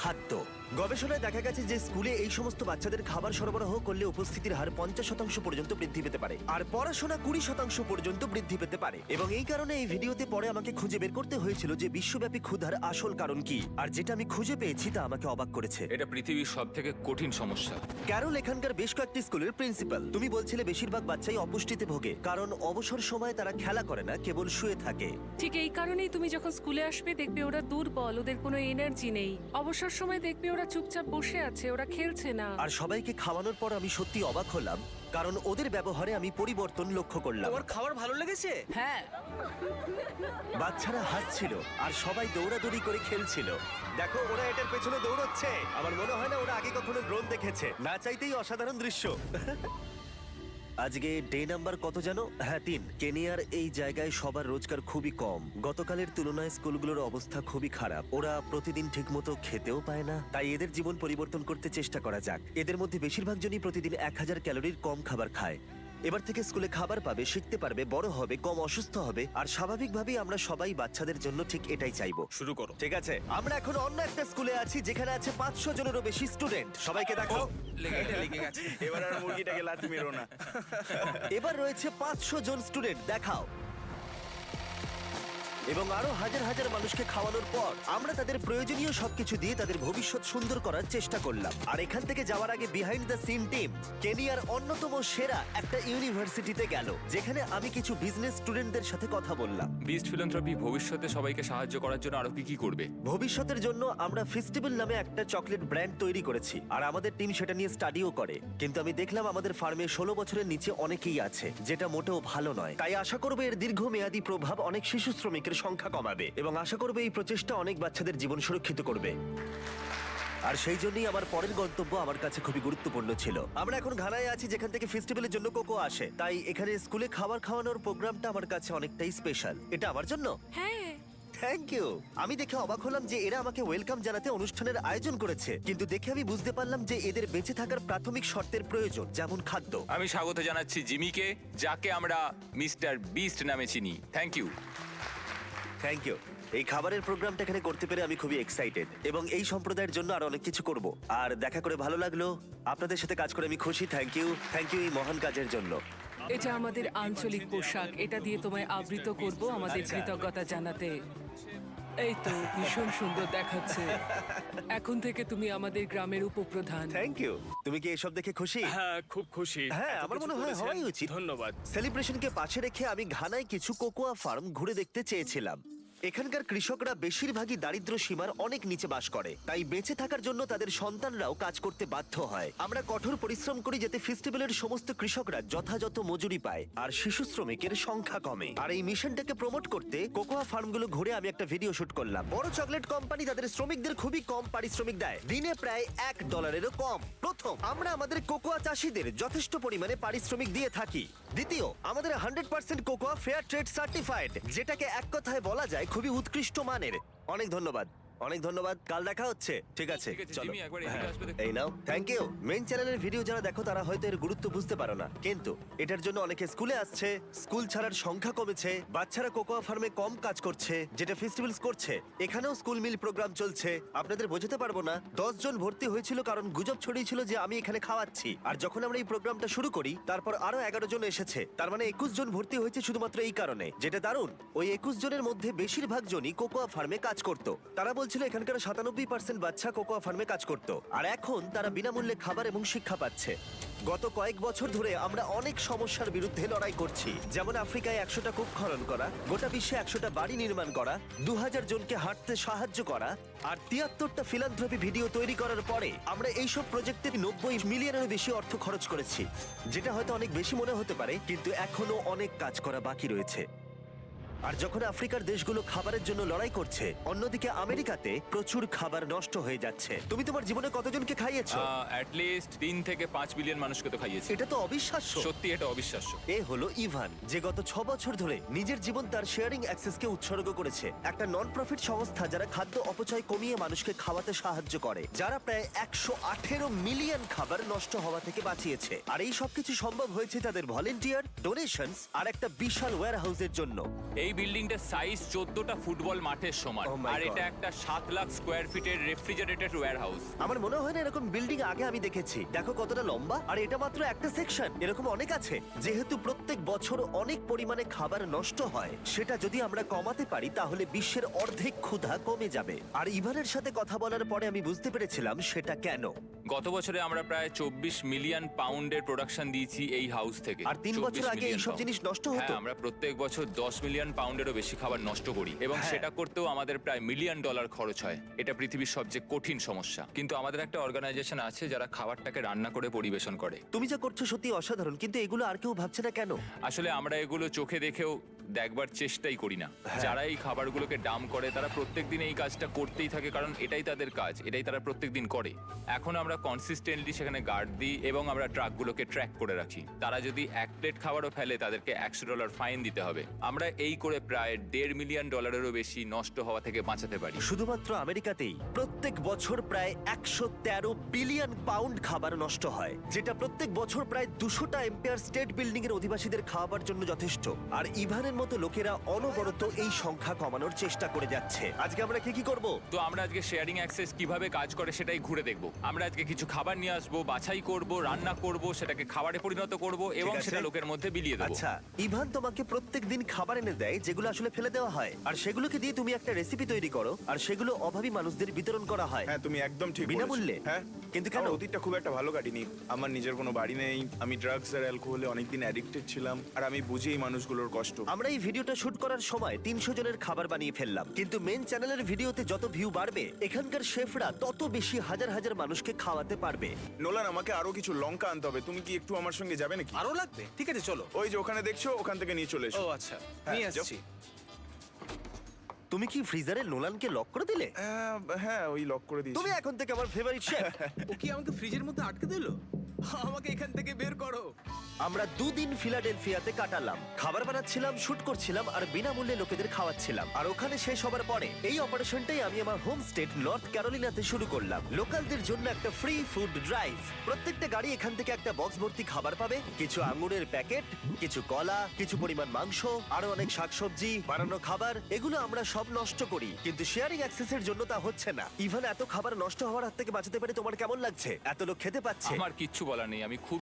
খাদ্য। গবেষণায় দেখা গেছে যে স্কুলে এই সমস্ত বাচ্চাদের খাবার সরবরাহ করলে উপস্থিতির হার 50% পর্যন্ত বৃদ্ধি পেতে পারে, আর পড়াশোনা 20% পর্যন্ত বৃদ্ধি পেতে পারে। এবং এই কারণে এই ভিডিওতে পরে আমাকে খুঁজে বের করতে হয়েছিল যে বিশ্বব্যাপী ক্ষুধার আসল কারণ কি, আর যেটা আমি খুঁজে পেয়েছি তা আমাকে অবাক করেছে। এটা পৃথিবীর সবথেকে কঠিন সমস্যা। ক্যারল এখানকার বেশ কয়েকটি স্কুলের প্রিন্সিপাল। তুমি বলছিলে বেশিরভাগ বাচ্চাই অপুষ্টিতে ভোগে, কারণ অবসর সময় তারা খেলা করে না, কেবল শুয়ে থাকে। ঠিক এই কারণেই তুমি যখন স্কুলে আসবে দেখবে ওরা দুর্বল, ওদের কোনো এনার্জি নেই। অবসর সময় দেখবে ওরা চুপচাপ বসে আছে, ওরা খেলছে না। আর সবাইকে খাওয়ানোর পর আমি সত্যি অবাক হলাম, কারণ ওদের ব্যবহারে আমি পরিবর্তন লক্ষ্য করলাম। তোমার খাবার ভালো লেগেছে? হ্যাঁ, বাচ্চারা হাসছিল আর সবাই দৌড়াদৌড়ি করে খেলছিল। দেখো ওরা এটার পেছনে দৌড়চ্ছে। আমার মনে হয় না ওরা আগে কখনো ড্রোন দেখেছে। না চাইতেই অসাধারণ দৃশ্য। আজকে ডে নাম্বার কত জানো? হ্যাঁ, 3। কেনিয়ার এই জায়গায় সবার রোজগার খুবই কম। গতকালের তুলনায় স্কুলগুলোর অবস্থা খুবই খারাপ। ওরা প্রতিদিন ঠিকমতো খেতেও পায় না। তাই এদের জীবন পরিবর্তন করতে চেষ্টা করা যাক। এদের মধ্যে বেশিরভাগ জনই প্রতিদিন 1000 ক্যালোরির কম খাবার খায়। এবার থেকে স্কুলে খাবার পাবে, শিখতে পারবে, বড় হবে, কম অসুস্থ হবে, আর স্বাভাবিকভাবেই আমরা সবাই বাচ্চাদের জন্য ঠিক এটাই চাইবো। শুরু করো। ঠিক আছে, আমরা এখন অন্য একটা স্কুলে আছি যেখানে আছে 500 জনেরও বেশি স্টুডেন্ট। সবাইকে দেখাও। লেগে গেছে। এবার আর মুরগিটাকে লাথি মেরো না। এবার রয়েছে 500 জন স্টুডেন্ট, দেখাও। এবং আরো হাজার হাজার মানুষকে খাওয়ানোর পর আমরা তাদের প্রয়োজনীয় সবকিছু দিয়ে তাদের ভবিষ্যৎ সুন্দর করার চেষ্টা করলাম। আর এখান থেকে যাওয়ার আগে বিহাইন্ড দ্য সিন টিম কেনিয়ার অন্যতম সেরা একটা ইউনিভার্সিটিতে গেল, যেখানে আমি কিছু বিজনেস স্টুডেন্টদের সাথে কথা বললাম। বিস্ট ফিলান্থ্রপি ভবিষ্যতে সবাইকে সাহায্য করার জন্য আরো কি করবে? ভবিষ্যতের জন্য আমরা ফেস্টিভ্যাল নামে একটা চকলেট ব্র্যান্ড তৈরি করেছি, আর আমাদের টিম সেটা নিয়ে স্টাডিও করে। কিন্তু আমি দেখলাম আমাদের ফার্মে 16 বছরের নিচে অনেকেই আছে, যেটা মোটেও ভালো নয়। তাই আশা করবো এর দীর্ঘমেয়াদী প্রভাব অনেক শিশু শ্রমিকের সংখ্যা কমাবে, এবং আশা করবো এই প্রচেষ্টা অনেক বাচ্চাদের জীবন সুরক্ষিত করবে। আর সেই জন্যই আমার পরের গন্তব্য আমার কাছে খুবই গুরুত্বপূর্ণ ছিল। আমরা এখন ঘানায় আছি, যেখান থেকে ফেস্টিভ্যালের জন্য কোকো আসে। তাই এখানে স্কুলে খাবার খাওয়ানোর প্রোগ্রামটা আমার কাছে অনেকটাই স্পেশাল। এটা আমার জন্য। হ্যাঁ, থ্যাংক ইউ। আমি দেখে অবাক হলাম যে এরা আমাকে ওয়েলকাম জানাতে অনুষ্ঠানের আয়োজন করেছে, কিন্তু দেখে আমি বুঝতে পারলাম যে এদের বেঁচে থাকার প্রাথমিক শর্তের প্রয়োজন, যেমন খাদ্য। আমি স্বাগত জানাচ্ছি জিমিকে, যাকে আমরা মিস্টার বিস্ট নামে চিনি। Thank you. Thank you. এই খাবারের প্রোগ্রামটা এখানে করতে পেরে আমি খুবই এক্সাইটেড, এবং এই সম্প্রদায়ের জন্য আরো অনেক কিছু করব। আর দেখা করে ভালো লাগলো, আপনাদের সাথে কাজ করে আমি খুশি। থ্যাংক ইউ এই মহান কাজের জন্য। এটা আমাদের আঞ্চলিক পোশাক, এটা দিয়ে তোমায় আবৃত করব আমাদের কৃতজ্ঞতা জানাতে। এই তো ভীষণ সুন্দর দেখাচ্ছে। এখন থেকে তুমি আমাদের গ্রামের উপপ্রধান। Thank you. তুমি কি এসব দেখে খুশি? হ্যাঁ, খুব খুশি। হ্যাঁ, আমার মনে হয় হওয়াই উচিত। ধন্যবাদ। সেলিব্রেশনকে পাশে রেখে আমি ঘানায় কিছু কোকোয়া ফার্ম ঘুরে দেখতে চেয়েছিলাম। এখানকার কৃষকরা বেশিরভাগই দারিদ্র সীমার অনেক নিচে বাস করে, তাই বেঁচে থাকার জন্য তাদের সন্তানরাও কাজ করতে বাধ্য হয়। আমরা কঠোর পরিশ্রম করি যাতে ফেস্টিভ্যালের সমস্ত কৃষকরা যথাযথ মজুরি পায় আর শিশু শ্রমিকের সংখ্যা কমে। আর এই মিশনটাকে প্রমোট করতে কোকোয়া ফার্মগুলো ঘুরে আমি একটা ভিডিও শুট করলাম। বড় চকলেট কোম্পানি তাদের শ্রমিকদের খুবই কম পারিশ্রমিক দেয়, দিনে প্রায় $1 কম। প্রথম, আমরা আমাদের কোকোয়া চাষীদের যথেষ্ট পরিমাণে পারিশ্রমিক দিয়ে থাকি। দ্বিতীয়, আমাদের 100% কোকোয়া ফেয়ার ট্রেড সার্টিফাইড, যেটাকে এক কথায় বলা যায় খুবই উৎকৃষ্ট মানের। অনেক ধন্যবাদ, অনেক ধন্যবাদ। কাল দেখা হচ্ছে। ঠিক আছে, ঠিক আছে, চলো। জিমি, একবার এদিকে হ্যাঁ, আসবে দেখো। এই নাও। Thank you. মেইন চ্যানেলের ভিডিও যারা দেখো তারা হয়তো এর গুরুত্ব বুঝতে পারো না, কিন্তু এটার জন্য অনেকে স্কুলে আসছে, স্কুল ছাড়ার সংখ্যা কমেছে, বাচ্চারা কোকোয়া ফার্মে কম কাজ করছে, যেটা ফেস্টিভ্যালস করছে। এখানেও স্কুল মিল প্রোগ্রাম চলছে। আপনাদের বোঝাতে পারবো না, 10 জন ভর্তি হয়েছিল কারণ গুজব ছড়িয়েছিল যে আমি এখানে খাওয়াচ্ছি। আর যখন আমরা এই প্রোগ্রামটা শুরু করি, তারপর আরো 11 জন এসেছে। তার মানে 21 জন ভর্তি হয়েছে শুধুমাত্র এই কারণে, যেটা দারুণ। ওই 21 জনের মধ্যে বেশিরভাগ জনই কোকোয়া ফার্মে কাজ করত। তারা বলছিল এখানকার 97% বাচ্চা কোকোয়া ফার্মে কাজ করত, আর এখন তারা বিনামূল্যে খাবার এবং শিক্ষা পাচ্ছে। গত কয়েক বছর ধরে আমরা অনেক সমস্যার বিরুদ্ধে লড়াই করছি, যেমন আফ্রিকায় 100টা কূপ খনন করা, গোটা বিশ্বে 100টা বাড়ি নির্মাণ করা, 2000 জনকে হাঁটতে সাহায্য করা, আর 73টা ফিলান্থ্রপি ভিডিও তৈরি করার পরে আমরা এইসব প্রজেক্টে 90 মিলিয়নেরও বেশি অর্থ খরচ করেছি, যেটা হয়তো অনেক বেশি মনে হতে পারে, কিন্তু এখনো অনেক কাজ করা বাকি রয়েছে। আর যখন আফ্রিকার দেশগুলো খাবারের জন্য লড়াই করছে, অন্যদিকে আমেরিকাতে প্রচুর খাবার নষ্ট হয়ে যাচ্ছে। তুমি তোমার জীবনে কতজনকে খাইয়েছো? অ্যাট লিস্ট 3 থেকে 5 বিলিয়ন মানুষকে তো খাইয়েছি। এটা তো অবিশ্বাস্য। সত্যি এটা অবিশ্বাস্য। এ হলো ইভান, যে গত 6 বছর ধরে নিজের জীবন তার শেয়ারিং অ্যাক্সেসকে উৎসর্গ করেছে। একটা নন প্রফিট সংস্থা যারা খাদ্য অপচয় কমিয়ে মানুষকে খাওয়াতে সাহায্য করে, যারা প্রায় 118 মিলিয়ন খাবার নষ্ট হওয়া থেকে বাঁচিয়েছে। আর এই সবকিছু সম্ভব হয়েছে তাদের ভলেন্টিয়ার, ডোনেশনস আর একটা বিশাল ওয়্যার হাউসের জন্য। এই বিল্ডিংটার সাইজ 14টা ফুটবল মাঠের সমান। Oh my আর এটা God. একটা 7 লাখ স্কোয়ার ফিটের রেফ্রিজারেটেড ওয়্যার হাউস। আমার মনে হয় না এরকম বিল্ডিং আগে আমি দেখেছি। দেখো কতটা লম্বা, আর এটা মাত্র একটা সেকশন, এরকম অনেক আছে। যেহেতু প্রত্যেক বছর অনেক পরিমাণে খাবার নষ্ট হয়, সেটা যদি আমরা কমাতে পারি তাহলে বিশ্বের অর্ধেক ক্ষুধা কমে যাবে। আর ইভানের সাথে কথা বলার পরে আমি বুঝতে পেরেছিলাম সেটা কেন। গত বছরে আমরা প্রায় 24 মিলিয়ন পাউন্ডের প্রোডাকশন দিয়েছি এই হাউস থেকে। আর 3 বছর 24 আগে মিলিয়ন এইসব পাউন্ড। জিনিস নষ্ট হতো? হ্যাঁ, আমরা প্রত্যেক বছর 10 মিলিয়ন পাউন্ডেরও বেশি খাবার নষ্ট করি এবং হ্যাঁ। সেটা করতেও আমাদের প্রায় $1 মিলিয়ন খরচ হয়। এটা পৃথিবীর সবচেয়ে কঠিন সমস্যা। কিন্তু আমাদের একটা অর্গানাইজেশন আছে যারা খাবারটাকে রান্না করে পরিবেশন করে। তুমি যা করছো সত্যি অসাধারণ, কিন্তু এগুলো আর কেউ ভাবছে না কেন? আসলে আমরা এগুলো চোখে দেখেও দেখবার চেষ্টাই করি না। যারা এই খাবারগুলোকে ডাম করে তারা প্রত্যেকদিন এই কাজটা করতেই থাকে, কারণ এটাই তাদের কাজ, এটাই তারা প্রত্যেকদিন করে। এখন আমরা কনসিস্টেন্টলি সেখানে গার্ড দিই এবং আমরা ট্রাকগুলোকে ট্র্যাক করে রাখি। তারা যদি 1 প্লেট খাবারও ফেলে তাদেরকে $100 ফাইন দিতে হবে। আমরা এই করে প্রায় $1.5 মিলিয়ন বেশি নষ্ট হওয়া থেকে বাঁচাতে পারি। শুধুমাত্র আমেরিকাতেই প্রত্যেক বছর প্রায় 113 বিলিয়ন পাউন্ড খাবার নষ্ট হয়, যেটা প্রত্যেক বছর প্রায় 200টা এম্পায়ার স্টেট বিল্ডিং এর অধিবাসীদের খাওয়াবার জন্য যথেষ্ট। আর ইভানের মতো লোকেরা অনবরত এই সংখ্যা কমানোর চেষ্টা করে যাচ্ছে। আজকে আমরা কি করব? তো আমরা আজকে শেয়ারিং অ্যাক্সেস কিভাবে কাজ করে সেটাই ঘুরে দেখব। আমরা আজকে কিছু খাবার নিয়ে আসবো, বাছাই করব, রান্না করব, সেটাকে খাবারে পরিণত করব এবং ঠিক আছে। সেটা লোকের মধ্যে বিলিয়ে দেবো। আচ্ছা, ইভান তোমাকে প্রত্যেকদিন খাবার এনে দেয় যেগুলো আসলে ফেলে দেওয়া হয়, আর সেগুলোকে দিয়ে তুমি একটা রেসিপি তৈরি করো, আর সেগুলো অভাবী মানুষদের বিতরণ করা হয় হ্যাঁ, তুমি একদম ঠিক বলেছো। বিনামূল্যে? হ্যাঁ, কিন্তু কেন? আমার অতীতটা খুব একটা ভালো কাটেনি। আমার নিজের কোনো বাড়ি নেই, আমি ড্রাগস আর অ্যালকোহলে অনেকদিন অ্যাডিক্টেড ছিলাম, আর আমি বুঝি এই মানুষগুলোর কষ্ট। আমরা এই ভিডিওটা শুট করার সময় 300 জনের খাবার বানিয়ে ফেললাম, কিন্তু মেন চ্যানেলের ভিডিওতে যত ভিউ বাড়বে এখানকার শেফরা তত বেশি হাজার হাজার মানুষকে খাওয়াতে পারবে। নোলান, আমাকে আরো কিছু লঙ্কা আনতে হবে। তুমি কি একটু আমার সঙ্গে যাবে নাকি? আরো লাগবে? ঠিক আছে চলো। ওই যে ওখানে দেখছো, ওখান থেকে নিয়ে চলে ও এসো। আচ্ছা, হ্যাঁ, নিয়ে যাও। আসছি। তুমি কি ফ্রিজারে নোলানকে লক করে দিলে? হ্যাঁ, ওই লক করে দিয়েছি। তুমি এখন থেকে আমার ফেভারিট শেফ। ও কি আমাকে ফ্রিজের মধ্যে আটকে দিল? আমাকে এখান থেকে বের করো। আমরা 2 দিন ফিলাডেলফিয়াতে কাটালাম, খাবার বানাচ্ছিলাম, শুট করছিলাম, আর বিনামূল্যে লোকেদের খাওয়াচ্ছিলাম। আর ওখানে শেষ হবার পরে এই অপারেশনটাই আমি আমার হোম স্টেট নর্থ ক্যারোলিনাতে শুরু করলাম। লোকালদের জন্য একটা ফ্রি ফুড ড্রাইভ। প্রত্যেকটা গাড়ি এখান থেকে একটা বক্স ভর্তি খাবার পাবে, কিছু আঙুরের প্যাকেট, কিছু কলা, কিছু পরিমাণ মাংস, আরো অনেক শাকসবজি, বানানো খাবার। এগুলো আমরা সব নষ্ট করি, কিন্তু শেয়ারিং অ্যাক্সেসের জন্য তা হচ্ছে না। ইভান, এত খাবার নষ্ট হওয়ার হাত থেকে বাঁচাতে পেরে তোমার কেমন লাগছে? এত লোক খেতে পাচ্ছে। আমার কিচ্ছু বলার নেই, আমি খুব